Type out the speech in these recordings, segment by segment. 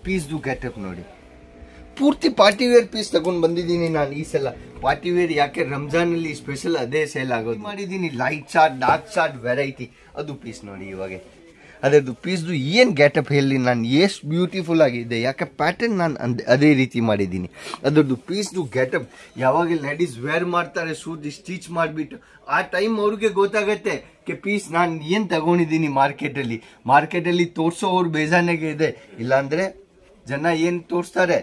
ಪೀಸ್ದು getup ನೋಡಿ. ಪೂರ್ತಿ party wear piece ತಗೊಂಡ್ ಬಂದಿದ್ದೀನಿ ನಾನು ಈ ಸಲ. ಪಾರ್ಟಿ ವೇರ್ ಯಾಕೆ ರಂಜಾನ್ ಅಲ್ಲಿ ಸ್ಪೆಷಲ್ ಅದೇ ಸೇಲ್ ಆಗೋದು ಮಾಡಿದ್ದೀನಿ. Light chart, dark chart variety ಅದು ಪೀಸ್ ನೋಡಿ. ಇವಾಗ ಅದರದ್ದು ಪೀಸ್ದು ಏನ್ ಗೆಟಪ್ ಹೇಳಿ ನಾನು, ಎಷ್ಟು ಬ್ಯೂಟಿಫುಲ್ ಆಗಿದೆ. ಯಾಕೆ ಪ್ಯಾಟರ್ನ್ ನಾನು ಅದೇ ರೀತಿ ಮಾಡಿದ್ದೀನಿ. ಅದರದ್ದು ಪೀಸ್ದು ಗೆಟಪ್ ಯಾವಾಗ ಲೇಡೀಸ್ ವೇರ್ ಮಾಡ್ತಾರೆ ಸೂಟ್ ಸ್ಟಿಚ್ ಮಾಡಿಬಿಟ್ಟು, ಆ ಟೈಮ್ ಅವ್ರಿಗೆ ಗೊತ್ತಾಗತ್ತೆ ಕೆ ಪೀಸ್ ನಾನು ಏನ್ ತಗೊಂಡಿದ್ದೀನಿ ಮಾರ್ಕೆಟಲ್ಲಿ ತೋರ್ಸೋವ್ರು ಬೇಜಾನಾಗೆ ಇದೆ. ಇಲ್ಲಾಂದ್ರೆ ಜನ ಏನ್ ತೋರಿಸ್ತಾರೆ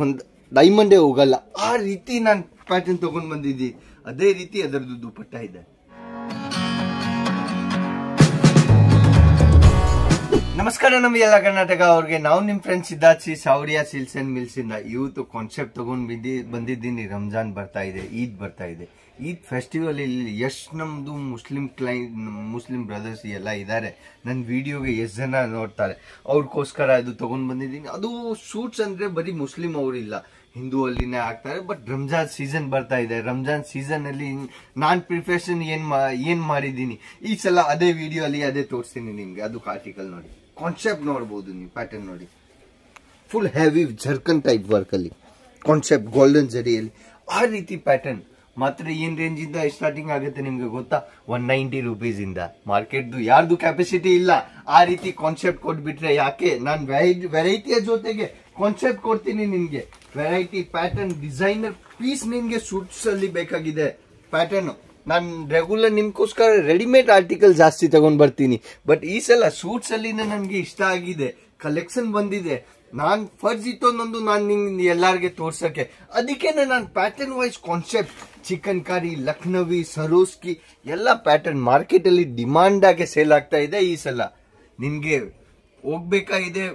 ಒಂದು ಡೈಮಂಡೇ ಹೋಗಲ್ಲ. ಆ ರೀತಿ ನಾನು ಪ್ಯಾಟರ್ನ್ ತಗೊಂಡ್ ಬಂದಿದ್ದೀನಿ. ಅದೇ ರೀತಿ ಅದರದ್ದು ದುಪಟ್ಟ ಇದೆ. ನಮಸ್ಕಾರ ನಮ್ಮ ಎಲ್ಲ ಕರ್ನಾಟಕ ಅವ್ರಿಗೆ. ನಾವು ನಿಮ್ friends Siddharth C Sawariya silks and mills ಇಂದ ಇವತ್ತು ಕಾನ್ಸೆಪ್ಟ್ ತಗೊಂಡ್ ಬಂದಿದ್ದೀನಿ. ರಂಜಾನ್ ಬರ್ತಾ ಇದೆ, ಈದ್ ಬರ್ತಾ ಇದೆ. ಈದ್ ಫೆಸ್ಟಿವಲ್ ಇಲ್ಲಿ ಎಷ್ಟು ನಮ್ದು ಮುಸ್ಲಿಂ ಬ್ರದರ್ಸ್ ಎಲ್ಲ ಇದ್ದಾರೆ. ನನ್ನ ವಿಡಿಯೋಗೆ ಎಷ್ಟು ಜನ ನೋಡ್ತಾರೆ, ಅವ್ರಿಗೋಸ್ಕರ ಅದು ತಗೊಂಡ್ ಬಂದಿದ್ದೀನಿ. ಅದು ಶೂಟ್ಸ್ ಅಂದ್ರೆ ಬರೀ ಮುಸ್ಲಿಂ ಅವರಿಲ್ಲ, ಹಿಂದೂ ಅಲ್ಲಿನೇ ಆಗ್ತಾರೆ. ಬಟ್ ರಂಜಾನ್ ಸೀಸನ್ ಬರ್ತಾ ಇದೆ. ರಂಜಾನ್ ಸೀಸನ್ ಅಲ್ಲಿ ನಾನ್ ಪ್ರಿಪರೇಷನ್ ಏನ್ ಮಾಡಿದ್ದೀನಿ ಈ ಸಲ ಅದೇ ವಿಡಿಯೋ ಅಲ್ಲಿ ಅದೇ ತೋರಿಸ್ತೀನಿ ನಿಮ್ಗೆ. ಅದು ಆರ್ಟಿಕಲ್ ನೋಡಿ, ಕಾನ್ಸೆಪ್ಟ್ ನೋಡಬಹುದು ನೀವು. ಪ್ಯಾಟರ್ನ್ ನೋಡಿ, ಫುಲ್ ಹೆವಿ ಜರ್ಕನ್ ಟೈಪ್ ವರ್ಕ್ ಅಲ್ಲಿ ಕಾನ್ಸೆಪ್ಟ್ ಗೋಲ್ಡನ್ ಜರಿಯಲ್ಲಿ. ಆ ರೀತಿ ಪ್ಯಾಟರ್ನ್ ಮಾತ್ರ ಏನ್ ರೇಂಜ್ ಇಂದ ಸ್ಟಾರ್ಟಿಂಗ್ ಆಗುತ್ತೆ ನಿಮ್ಗೆ ಗೊತ್ತಾ? 190 ರೂಪೀಸ್ ಇಂದ. ಮಾರ್ಕೆಟ್ದು ಯಾರ್ದು ಕೆಪಾಸಿಟಿ ಇಲ್ಲ ಆ ರೀತಿ ಕಾನ್ಸೆಪ್ಟ್ ಕೊಟ್ಬಿಟ್ರೆ. ಯಾಕೆ ನಾನು ವೆರೈಟಿಯ ಜೊತೆಗೆ ಕಾನ್ಸೆಪ್ಟ್ ಕೊಡ್ತೀನಿ ನಿನ್ಗೆ. ವೆರೈಟಿ ಪ್ಯಾಟರ್ನ್ ಡಿಸೈನರ್ ಪೀಸ್ ನಿನ್ಗೆ ಸೂಟ್ಸ್ ಅಲ್ಲಿ ಬೇಕಾಗಿದೆ ಪ್ಯಾಟರ್ನ್. ನಾನು ರೆಗ್ಯುಲರ್ ನಿಮ್ಗೋಸ್ಕರ ರೆಡಿಮೇಡ್ ಆರ್ಟಿಕಲ್ ಜಾಸ್ತಿ ತಗೊಂಡ್ ಬರ್ತೀನಿ. ಬಟ್ ಈ ಸಲ ಸೂಟ್ಸ್ ಅಲ್ಲಿ ನನ್ಗೆ ಇಷ್ಟ ಆಗಿದೆ, ಕಲೆಕ್ಷನ್ ಬಂದಿದೆ. ನಾನ್ ಫರ್ಜ್ ಇತ್ತೊಂದೊಂದು ನಾನು ನಿಂಗೆ ಎಲ್ಲಾರ್ಗೆ ತೋರ್ಸಕ್ಕೆ. ಅದಕ್ಕೇನೆ ನಾನು ಪ್ಯಾಟರ್ನ್ ವೈಸ್ ಕಾನ್ಸೆಪ್ಟ್ ಚಿಕನ್ ಕಾರಿ, ಲಕ್ನವಿ, ಸರೋಸ್ಕಿ ಎಲ್ಲ ಪ್ಯಾಟರ್ನ್ ಮಾರ್ಕೆಟ್ ಅಲ್ಲಿ ಡಿಮಾಂಡ್ ಆಗಿ ಸೇಲ್ ಆಗ್ತಾ ಇದೆ. ಈ ಸಲ ನಿನ್ಗೆ ಹೋಗ್ಬೇಕಾಗಿದೆ,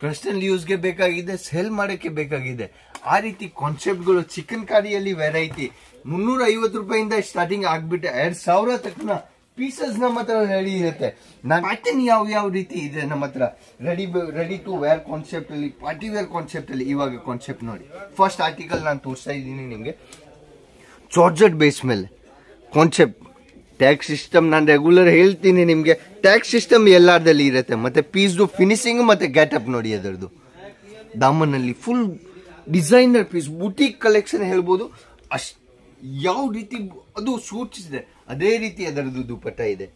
ಪರ್ಸನಲ್ ಯೂಸ್ಗೆ ಬೇಕಾಗಿದೆ, ಸೇಲ್ ಮಾಡಕ್ಕೆ ಬೇಕಾಗಿದೆ. ಆ ರೀತಿ ಕಾನ್ಸೆಪ್ಟ್ಗಳು ಚಿಕನ್ ಕಾರಿಯಲ್ಲಿ ವೆರೈಟಿ 350 ರೂಪಾಯಿಂದ ಸ್ಟಾರ್ಟಿಂಗ್ ಆಗ್ಬಿಟ್ಟೆ 2000 ತಕ್ಷಣ ಪೀಸಸ್ ನಮ್ಮ ಹತ್ರ ರೆಡಿ ಇರುತ್ತೆ. ಪ್ಯಾಟರ್ನ್ ಯಾವ ರೀತಿ ಇದೆ ನಮ್ಮ ಹತ್ರ ರೆಡಿ ಟು ವೇರ್ ಕಾನ್ಸೆಪ್ಟ್ ಅಲ್ಲಿ, ಪಾರ್ಟಿ ವೇರ್ ಕಾನ್ಸೆಪ್ಟ್ ಅಲ್ಲಿ. ಇವಾಗ ಕಾನ್ಸೆಪ್ಟ್ ನೋಡಿ, ಫಸ್ಟ್ ಆರ್ಟಿಕಲ್ ನಾನು ತೋರಿಸ್ತಾ ಇದ್ದೀನಿ ನಿಮ್ಗೆ. ಜಾರ್ಜೆಟ್ ಬೇಸ್ ಮೇಲೆ ಕಾನ್ಸೆಪ್ಟ್ ಟ್ಯಾಕ್ಸ್ ಸಿಸ್ಟಮ್ ನಾನು ರೆಗ್ಯುಲರ್ ಹೇಳ್ತೀನಿ ನಿಮ್ಗೆ. ಟ್ಯಾಕ್ಸ್ ಸಿಸ್ಟಮ್ ಎಲ್ಲಾರ್ದಲ್ಲಿ ಇರುತ್ತೆ. ಮತ್ತೆ ಪೀಸ್ದು ಫಿನಿಶಿಂಗ್ ಮತ್ತೆ ಗೆಟಪ್ ನೋಡಿ. ಅದರದ್ದು ದಾಮನಲ್ಲಿ full designer piece, boutique collection ಹೇಳ್ಬೋದು. ಯಾವ ರೀತಿ ಅದು ಸೂಟ್ಸ್ ಇದೆ ಅದೇ ರೀತಿ ಅದರದ್ದು ದುಪಟ್ಟ ಇದೆ.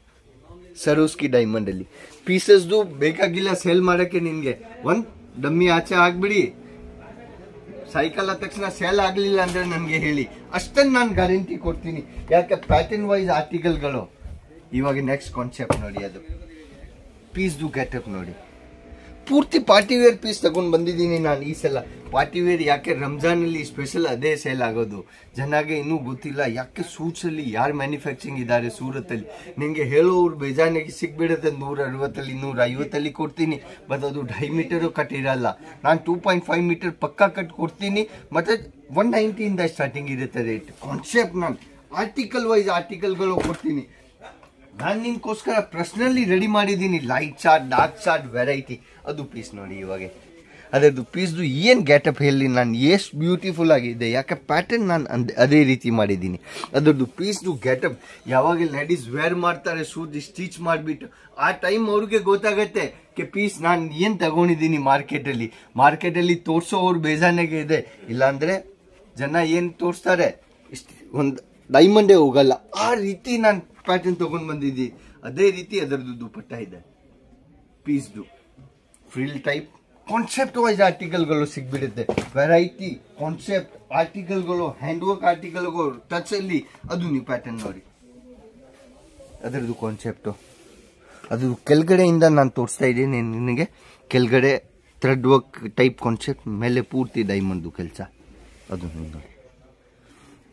ಸರೋಸ್ಕಿ ಡೈಮಂಡ್ ಅಲ್ಲಿ ಪೀಸಸ್ದು ಬೇಕಾಗಿಲ್ಲ ಸೇಲ್ ಮಾಡಕ್ಕೆ. ನಿನ್ಗೆ ಒಂದ್ ಡಮ್ಮಿ ಆಚೆ ಆಗ್ಬಿಡಿ, ಸೈಕಲ್ ಆದ ತಕ್ಷಣ ಸೇಲ್ ಆಗ್ಲಿಲ್ಲ ಅಂದ್ರೆ ನನ್ಗೆ ಹೇಳಿ, ಅಷ್ಟನ್ನ ನಾನು ಗ್ಯಾರಂಟಿ ಕೊಡ್ತೀನಿ. ಯಾಕೆ ಪ್ಯಾಟರ್ನ್ ವೈಸ್ ಆರ್ಟಿಕಲ್ಗಳು. ಇವಾಗ ನೆಕ್ಸ್ಟ್ ಕಾನ್ಸೆಪ್ಟ್ ನೋಡಿ, ಅದು ಪೀಸ್ದು ಗೆಟಪ್ ನೋಡಿ. ಪೂರ್ತಿ ಪಾರ್ಟಿ ವೇರ್ ಪೀಸ್ ತಗೊಂಡ್ ಬಂದಿದ್ದೀನಿ ನಾನು ಈ ಸಲ. ಪಾರ್ಟಿ ವೇರ್ ಯಾಕೆ ರಂಜಾನ್ ಅಲ್ಲಿ ಸ್ಪೆಷಲ್ ಅದೇ ಸೇಲ್ ಆಗೋದು. ಜನಗೆ ಇನ್ನೂ ಗೊತ್ತಿಲ್ಲ ಯಾಕೆ ಸೂಟ್ಸ್ ಅಲ್ಲಿ ಯಾರು ಮ್ಯಾನುಫ್ಯಾಕ್ಚರಿಂಗ್ ಇದ್ದಾರೆ ಸೂರತ್ ಅಲ್ಲಿ. ನಿಂಗೆ ಹೇಳೋರು ಬೇಜಾನಿಗೆ ಸಿಕ್ಬಿಡುತ್ತೆ. 160 150 ಕೊಡ್ತೀನಿ. ಬಟ್ ಅದು 2.5 ಮೀಟರ್ ಕಟ್ ಇರಲ್ಲ. ನಾನು 2.5 ಮೀಟರ್ ಪಕ್ಕಾ ಕಟ್ ಕೊಡ್ತೀನಿ. ಮತ್ತೆ 190 ಇಂದ ಸ್ಟಾರ್ಟಿಂಗ್ ಇರುತ್ತೆ ರೇಟ್. ಕಾನ್ಸೆಪ್ಟ್ ನಾನು ಆರ್ಟಿಕಲ್ ವೈಸ್ ಆರ್ಟಿಕಲ್ಗಳು ಕೊಡ್ತೀನಿ. ನಾನು ನಿನ್ಗೋಸ್ಕರ ಪರ್ಸನಲಿ ರೆಡಿ ಮಾಡಿದ್ದೀನಿ. Light chart, dark chart variety ಅದು ಪೀಸ್ ನೋಡಿ. ಇವಾಗ ಅದರದ್ದು ಪೀಸ್ದು ಏನ್ ಗೆಟಪ್ ಹೇಳಿ ನಾನು, ಎಷ್ಟು ಬ್ಯೂಟಿಫುಲ್ ಆಗಿದೆ. ಯಾಕೆ ಪ್ಯಾಟರ್ನ್ ನಾನು ಅದೇ ರೀತಿ ಮಾಡಿದ್ದೀನಿ. ಅದರದ್ದು ಪೀಸ್ದು ಗೆಟಪ್ ಯಾವಾಗ ಲೇಡೀಸ್ ವೇರ್ ಮಾಡ್ತಾರೆ ಸೂಟ್ ಸ್ಟಿಚ್ ಮಾಡಿಬಿಟ್ಟು, ಆ ಟೈಮ್ ಅವ್ರಿಗೆ ಗೊತ್ತಾಗತ್ತೆ ಕೆ ಪೀಸ್ ನಾನು ಏನ್ ತಗೊಂಡಿದ್ದೀನಿ ಮಾರ್ಕೆಟಲ್ಲಿ ತೋರ್ಸೋವ್ರು ಬೇಜಾನಾಗೆ ಇದೆ. ಇಲ್ಲಾಂದ್ರೆ ಜನ ಏನ್ ತೋರಿಸ್ತಾರೆ ಒಂದು ಡೈಮಂಡೇ ಹೋಗಲ್ಲ. ಆ ರೀತಿ ನಾನು ಪ್ಯಾಟರ್ನ್ ತಗೊಂಡ್ ಬಂದಿದ್ದೀನಿ. ಅದೇ ರೀತಿ ಅದರದ್ದು ದುಪಟ್ಟ ಇದೆ. ಪೀಸ್ದು ಫ್ರಿಲ್ ಟೈಪ್ ಕಾನ್ಸೆಪ್ಟ್ ವೈಸ್ ಆರ್ಟಿಕಲ್ಗಳು ಸಿಗ್ಬಿಡುತ್ತೆ. ವೆರೈಟಿ ಕಾನ್ಸೆಪ್ಟ್ ಆರ್ಟಿಕಲ್ಗಳು, ಹ್ಯಾಂಡ್ ವರ್ಕ್ ಆರ್ಟಿಕಲ್ಗಳು ಟಚ್ ಅಲ್ಲಿ ಅದು ನೀವು ಪ್ಯಾಟರ್ನ್ ನೋಡಿ. ಅದರದ್ದು ಕಾನ್ಸೆಪ್ಟು ಅದು ಕೆಳಗಡೆಯಿಂದ ನಾನು ತೋರಿಸ್ತಾ ಇದ್ದೀನಿ ನಿನಗೆ. ಕೆಳಗಡೆ ಥ್ರೆಡ್ ವರ್ಕ್ ಟೈಪ್ ಕಾನ್ಸೆಪ್ಟ್, ಮೇಲೆ ಪೂರ್ತಿ ಡೈಮಂಡ್ದು ಕೆಲಸ ಅದು ನೋಡಿ.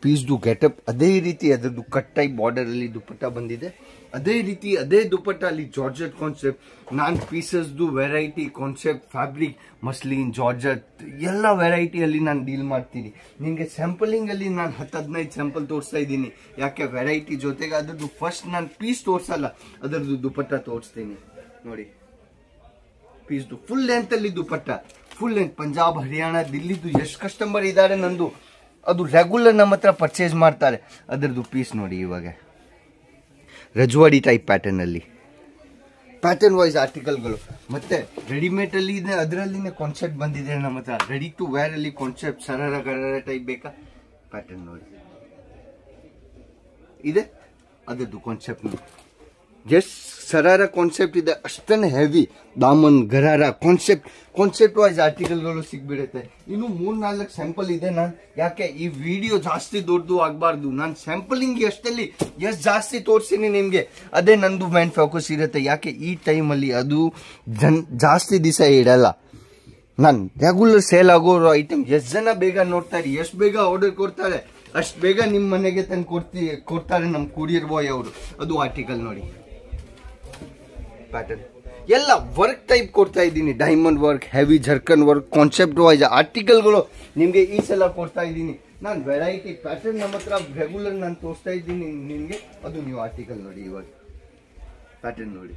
ಪೀಸ್ದು ಗೆಟಪ್ ಅದೇ ರೀತಿ ಅದರದ್ದು ಕಟ್ ಟೈಪ್ ಬಾರ್ಡರ್ ಅಲ್ಲಿ ದುಪಟ್ಟ ಬಂದಿದೆ. ಅದೇ ರೀತಿ ಅದೇ ದುಪಟ್ಟ ಅಲ್ಲಿ ಜಾರ್ಜೆಟ್ ಕಾನ್ಸೆಪ್ಟ್. ನಾನು ಪೀಸಸ್ದು variety concept, fabric, muslin, georgette ಎಲ್ಲ ವೆರೈಟಿಯಲ್ಲಿ ನಾನು ಡೀಲ್ ಮಾಡ್ತೀನಿ. ನಿಮಗೆ ಸ್ಯಾಂಪಲಿಂಗ್ ಅಲ್ಲಿ ನಾನು 10-15 ಸ್ಯಾಂಪಲ್ ತೋರಿಸ್ತಾ ಇದ್ದೀನಿ. ಯಾಕೆ ವೆರೈಟಿ ಜೊತೆಗೆ ಅದರದ್ದು ಫಸ್ಟ್ ನಾನು ಪೀಸ್ ತೋರಿಸಲ್ಲ, ಅದರದ್ದು ದುಪಟ್ಟ ತೋರಿಸ್ತೀನಿ ನೋಡಿ. ಪೀಸ್ದು ಫುಲ್ ಲೆಂತ್ ಅಲ್ಲಿ ದುಪಟ್ಟ, ಫುಲ್ ಲೆಂತ್. ಪಂಜಾಬ್, ಹರಿಯಾಣ, ದಿಲ್ಲಿದು ಎಷ್ಟು ಕಸ್ಟಮರ್ ಇದ್ದಾರೆ ನಂದು, ಅದು ರೆಗ್ಯುಲರ್ ನಮ್ಮ ಹತ್ರ ಪರ್ಚೇಸ್ ಮಾಡ್ತಾರೆ. ಅದರದ್ದು ಪೀಸ್ ನೋಡಿ. ಇವಾಗ ರಜವಾಡಿ ಟೈಪ್ ಪ್ಯಾಟರ್ನ್ ಅಲ್ಲಿ ಪ್ಯಾಟರ್ನ್ ವೈಸ್ ಆರ್ಟಿಕಲ್ಗಳು. ಮತ್ತೆ ರೆಡಿಮೇಡ್ ಅಲ್ಲಿ ಇದೆ, ಅದರಲ್ಲಿನೇ ಕಾನ್ಸೆಪ್ಟ್ ಬಂದಿದೆ ನಮ್ಮ ಹತ್ರ. ರೆಡಿ ಟು ವೇರ್ ಅಲ್ಲಿ ಕಾನ್ಸೆಪ್ಟ್ ಸರಾರ ಗರಾರ ಟೈಪ್ ಬೇಕಾ, ಪ್ಯಾಟರ್ನ್ ನೋಡಿ ಇದೆ, ಅದರದ್ದು ಕಾನ್ಸೆಪ್ಟ್ ನೋಡಿ. ಜಸ್ಟ್ ಸರಾರ ಕಾನ್ಸೆಪ್ಟ್ ಇದೆ, ಅಷ್ಟೇ heavy Daman gharara concept wise ಆರ್ಟಿಕಲ್ಗಳು ಸಿಗ್ಬಿಡುತ್ತೆ. ಇನ್ನು 3-4 ಸ್ಯಾಂಪಲ್ ಇದೆ. ನಾನು ಯಾಕೆ ಈ ವಿಡಿಯೋ ಜಾಸ್ತಿ ದೊಡ್ಡದು ಆಗಬಾರ್ದು, ನಾನು ಸ್ಯಾಂಪಲಿಂಗ್ ಎಷ್ಟಲ್ಲಿ ಎಷ್ಟು ಜಾಸ್ತಿ ತೋರಿಸ್ತೀನಿ ನಿಮಗೆ, ಅದೇ ನಂದು ಮೈಂಡ್ ಫೋಕಸ್ ಇರುತ್ತೆ. ಯಾಕೆ ಈ ಟೈಮಲ್ಲಿ ಅದು ಜಾಸ್ತಿ ದಿವಸ ಇಡಲ್ಲ. ನಾನು ರೆಗ್ಯುಲರ್ ಸೇಲ್ ಆಗೋ ಐಟಮ್ ಎಷ್ಟು ಜನ ಬೇಗ ನೋಡ್ತಾರೆ, ಎಷ್ಟು ಬೇಗ ಆರ್ಡರ್ ಕೊಡ್ತಾರೆ, ಅಷ್ಟು ಬೇಗ ನಿಮ್ಮ ಮನೆಗೆ ತಂದು ಕೊಡ್ತಾರೆ ನಮ್ಮ ಕೊರಿಯರ್ ಬಾಯ್ ಅವರು. ಅದು ಆರ್ಟಿಕಲ್ ನೋಡಿ, ಪ್ಯಾಟರ್ನ್ ಎಲ್ಲ ವರ್ಕ್ ಟೈಪ್ ಕೊಡ್ತಾ ಇದ್ದೀನಿ. Diamond work, heavy ಜರ್ಕನ್ work, concept wise ಆರ್ಟಿಕಲ್ಗಳು ನಿಮಗೆ ಈ ಸಲ ಕೊಡ್ತಾ ಇದ್ದೀನಿ. ನಾನು ವೆರೈಟಿ ಪ್ಯಾಟರ್ನ್ ನಮ್ಮ ಹತ್ರ ರೆಗ್ಯುಲರ್ ನಾನು ತೋರಿಸ್ತಾ ಇದ್ದೀನಿ ನಿಮಗೆ. ಅದು ನೀವು ಆರ್ಟಿಕಲ್ ನೋಡಿ, ಇವಾಗ ಪ್ಯಾಟರ್ನ್ ನೋಡಿ.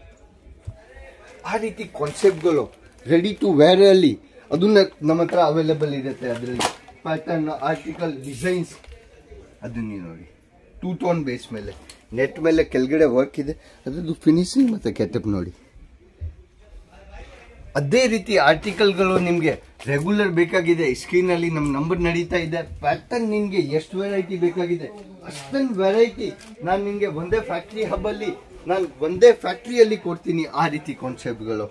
ಆ ರೀತಿ ಕಾನ್ಸೆಪ್ಟ್ಗಳು ರೆಡಿ ಟು ವೇರ್ ಅಲ್ಲಿ ಅದನ್ನ ನಮ್ಮ ಹತ್ರ ಅವೈಲೇಬಲ್ ಇರುತ್ತೆ. ಅದರಲ್ಲಿ ಪ್ಯಾಟರ್ನ್, ಆರ್ಟಿಕಲ್, ಡಿಸೈನ್ಸ್ ಅದನ್ನ ನೀವು ನೋಡಿ. 2 ಟೋನ್ ಬೇಸ್ ಮೇಲೆ ನೆಟ್ ಮೇಲೆ ಕೆಳಗಡೆ ವರ್ಕ್ ಇದೆ, ಅದ್ರದ್ದು ಫಿನಿಶಿಂಗ್ ಮತ್ತೆ ಕೆಟಪ್ ನೋಡಿ. ಅದೇ ರೀತಿ ಆರ್ಟಿಕಲ್ಗಳು ನಿಮಗೆ ರೆಗ್ಯುಲರ್ ಬೇಕಾಗಿದೆ, ಸ್ಕ್ರೀನ್ ಅಲ್ಲಿ ನಮ್ಮ ನಂಬರ್ ನಡೀತಾ ಇದೆ. ಪ್ಯಾಟರ್ನ್ ನಿಮಗೆ ಎಷ್ಟು ವೆರೈಟಿ ಬೇಕಾಗಿದೆ ಅಷ್ಟೊಂದು ವೆರೈಟಿ ನಾನು ನಿಮಗೆ ಒಂದೇ ಫ್ಯಾಕ್ಟ್ರಿ ಹಬ್ಬಲ್ಲಿ ನಾನು ಒಂದೇ ಫ್ಯಾಕ್ಟ್ರಿಯಲ್ಲಿ ಕೊಡ್ತೀನಿ. ಆ ರೀತಿ ಕಾನ್ಸೆಪ್ಟ್ಗಳು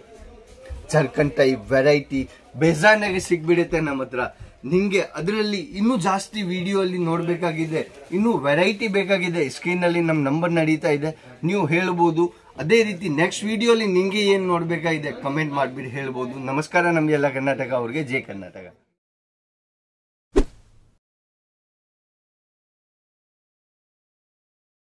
ಜರ್ಕನ್ ಟೈಪ್ ವೆರೈಟಿ ಬೇಜಾನಾಗೆ ಸಿಗ್ಬಿಡುತ್ತೆ ನಮ್ಮ ಹತ್ರ ನಿಮಗೆ. ಅದರಲ್ಲಿ ಇನ್ನೂ ಜಾಸ್ತಿ ವಿಡಿಯೋ ಅಲ್ಲಿ ನೋಡಬೇಕಾಗಿದೆ, ಇನ್ನೂ ವೆರೈಟಿ ಬೇಕಾಗಿದೆ, ಸ್ಕ್ರೀನ್ ಅಲ್ಲಿ ನಮ್ಮ ನಂಬರ್ ನಡೀತಾ ಇದೆ, ನೀವು ಹೇಳ್ಬೋದು. ಅದೇ ರೀತಿ ನೆಕ್ಸ್ಟ್ ವಿಡಿಯೋಲಿ ನಿಮಗೆ ಏನು ನೋಡಬೇಕಾಗಿದೆ ಕಮೆಂಟ್ ಮಾಡಿಬಿಟ್ಟು ಹೇಳ್ಬೋದು. ನಮಸ್ಕಾರ ನಮ್ಮ ಎಲ್ಲ ಕರ್ನಾಟಕ ಅವ್ರಿಗೆ, ಜೈ ಕರ್ನಾಟಕ.